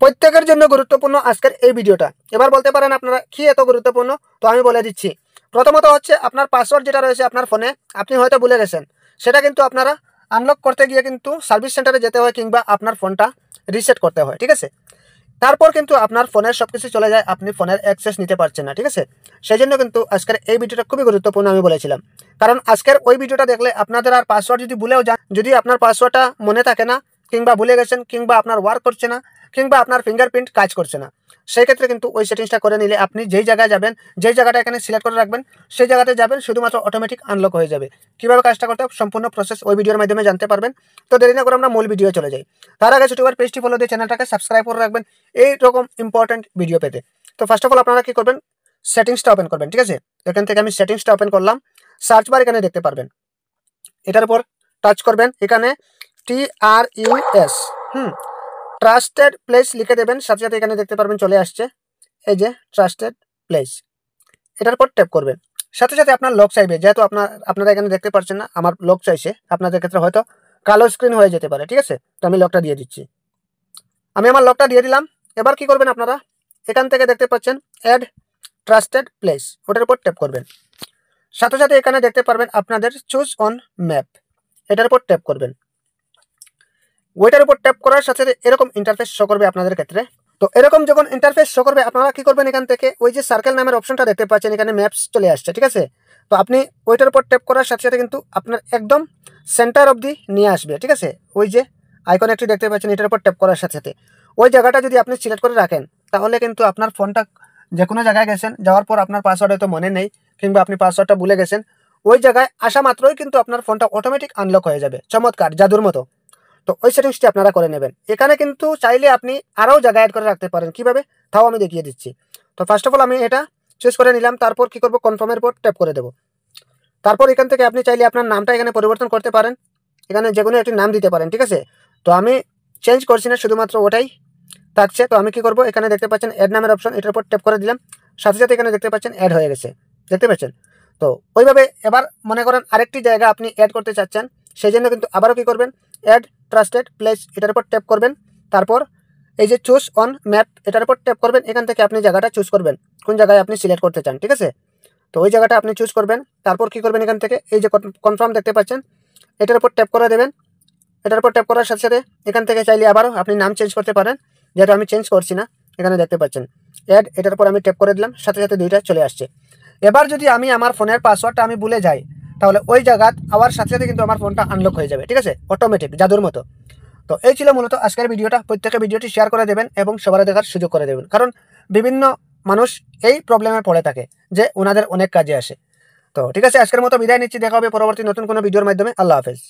প্রত্যেকের জন্য গুরুত্বপূর্ণ আজকের এই ভিডিওটা। এবার বলতে পারেন আপনারা কি এত গুরুত্বপূর্ণ, তো আমি বলে দিচ্ছি। প্রথমত হচ্ছে আপনার পাসওয়ার্ড যেটা রয়েছে আপনার ফোনে, আপনি হয়তো ভুলে গেছেন, সেটা কিন্তু আপনারা আনলক করতে গিয়ে কিন্তু সার্ভিস সেন্টারে যেতে হয় কিংবা আপনার ফোনটা রিসেট করতে হয়, ঠিক আছে। তারপর কিন্তু আপনার ফোনের সব কিছু চলে যায়, আপনি ফোনের অ্যাক্সেস নিতে পারছেন না, ঠিক আছে। সেই জন্য কিন্তু আজকের এই ভিডিওটা খুবই গুরুত্বপূর্ণ আমি বলেছিলাম। কারণ আজকের ওই ভিডিওটা দেখলে আপনাদের আর পাসওয়ার্ড যদি ভুলেও যান, যদি আপনার পাসওয়ার্ডটা মনে থাকে না কিংবা ভুলে গেছেন কিংবা আপনার ওয়ার্ক করছে না কিংবা আপনার ফিঙ্গারপ্রিন্ট কাজ করছে না, সেই ক্ষেত্রে কিন্তু ওই সেটিংসটা করে নিলে আপনি যেই জায়গায় যাবেন, যেই জায়গাটা এখানে সিলেক্ট করে রাখবেন, সেই জায়গাতে যাবেন, শুধুমাত্র অটোমেটিক আনলক হয়ে যাবে। কীভাবে কাজটা করতে হবে সম্পূর্ণ প্রসেস ওই ভিডিওর মাধ্যমে জানতে পারবেন। তো দেরি না করে আমরা মূল ভিডিও চলে যাই। তার আগে ছোটবার পেজটি ফলো দিয়ে চ্যানেলটাকে সাবস্ক্রাইব করে রাখবেন এই রকম ইম্পর্টেন্ট ভিডিও পেতে। তো ফার্স্ট অফ অল আপনারা কি করবেন, সেটিংসটা ওপেন করবেন, ঠিক আছে। এখান থেকে আমি সেটিংসটা ওপেন করলাম, সার্চ বার এখানে দেখতে পারবেন, এটার উপর টাচ করবেন, এখানে TRUS ট্রাস্টেড প্লেস লিখে দেবেন, সাথে সাথে এখানে দেখতে পারবেন চলে আসছে এই যে ট্রাস্টেড প্লেস, এটার উপর ট্যাপ করবেন। সাথে সাথে আপনার লক চাইবে, যেহেতু আপনারা এখানে দেখতে পাচ্ছেন না, আমার লক চাইছে, আপনাদের ক্ষেত্রে হয়তো কালো স্ক্রিন হয়ে যেতে পারে, ঠিক আছে। তো আমি লকটা দিয়ে দিচ্ছি, আমি আমার লকটা দিয়ে দিলাম। এবার কি করবেন আপনারা, এখান থেকে দেখতে পাচ্ছেন অ্যাড ট্রাস্টেড প্লেস, ওটার উপর ট্যাপ করবেন। সাথে সাথে এখানে দেখতে পারবেন আপনাদের চুজ অন ম্যাপ, এটার উপর ট্যাপ করবেন। ওইটার উপর ট্যাপ করার সাথে সাথে এরকম ইন্টারফেস শো করবে আপনাদের ক্ষেত্রে। তো এরকম যখন ইন্টারফেস শো করবে, আপনারা কি করবেন, এখান থেকে ওই যে সার্কেল নামের অপশনটা দেখতে পাচ্ছেন, এখানে ম্যাপস চলে আসছে, ঠিক আছে। তো আপনি ওইটার উপর ট্যাপ করার সাথে সাথে কিন্তু আপনার একদম সেন্টার অবধি নিয়ে আসবে, ঠিক আছে। ওই যে আইকন একটি দেখতে পাচ্ছেন, এটার উপর ট্যাপ করার সাথে সাথে ওই জায়গাটা যদি আপনি সিলেক্ট করে রাখেন, তাহলে কিন্তু আপনার ফোনটা যে কোনো জায়গায় গেছেন, যাওয়ার পর আপনার পাসওয়ার্ড হয়তো মনে নেই কিংবা আপনি পাসওয়ার্ডটা ভুলে গেছেন, ওই জায়গায় আসা মাত্রই কিন্তু আপনার ফোনটা অটোমেটিক আনলক হয়ে যাবে, চমৎকার, জাদুর মতো। তো ওই সেটিংসটি আপনারা করে নেবেন। এখানে কিন্তু চাইলে আপনি আরও জায়গা অ্যাড করে রাখতে পারেন, কিভাবে তাও আমি দেখিয়ে দিচ্ছি। তো ফার্স্ট অফ অল আমি এটা চুজ করে নিলাম, তারপর কি করব, কনফার্মের উপর ট্যাপ করে দেবো। তারপর এখান থেকে আপনি চাইলে আপনার নামটা এখানে পরিবর্তন করতে পারেন, এখানে যে কোনো একটি নাম দিতে পারেন, ঠিক আছে। তো আমি চেঞ্জ করছি না, শুধুমাত্র ওটাই থাকছে। তো আমি কি করব, এখানে দেখতে পাচ্ছেন অ্যাড নামের অপশন, এটার উপর ট্যাপ করে দিলাম, সাথে সাথে এখানে দেখতে পাচ্ছেন অ্যাড হয়ে গেছে, দেখতে পাচ্ছেন। তো ওইভাবে এবার মনে করেন আরেকটি জায়গা আপনি অ্যাড করতে চাচ্ছেন, সেই জন্য কিন্তু আবারও কী করবেন, অ্যাড ট্রাস্টেড প্লেস, এটার উপর ট্যাপ করবেন। তারপর এই যে চুজ অন ম্যাপ, এটার উপর ট্যাপ করবেন। এখান থেকে আপনি জায়গাটা চুজ করবেন, কোন জায়গায় আপনি সিলেক্ট করতে চান, ঠিক আছে। তো ওই জায়গাটা আপনি চুজ করবেন। তারপর কি করবেন, এখান থেকে এই যে কনফার্ম দেখতে পাচ্ছেন, এটার উপর ট্যাপ করে দেবেন। এটার উপর ট্যাপ করার সাথে সাথে এখান থেকে চাইলে আবারও আপনি নাম চেঞ্জ করতে পারেন, যেহেতু আমি চেঞ্জ করছি না, এখানে দেখতে পাচ্ছেন অ্যাড, এটার উপর আমি ট্যাপ করে দিলাম, সাথে সাথে দুইটা চলে আসছে। এবার যদি আমি আমার ফোনের পাসওয়ার্ডটা আমি ভুলে যাই, তাহলে ওই জায়গা আবার সাথে সাথে কিন্তু আমার ফোনটা আনলক হয়ে যাবে, ঠিক আছে, অটোমেটিক, জাদুর মতো। তো এই ছিল মূলত আজকের ভিডিওটা। প্রত্যেকে ভিডিওটি শেয়ার করে দেবেন এবং সবার দেখার সুযোগ করে দেবেন, কারণ বিভিন্ন মানুষ এই প্রবলেমে পড়ে থাকে যে ওনাদের অনেক কাজে আসে। তো ঠিক আছে, আজকের মতো বিদায় নিচ্ছি, দেখা হবে পরবর্তী নতুন কোনো ভিডিওর মাধ্যমে। আল্লাহ হাফেজ।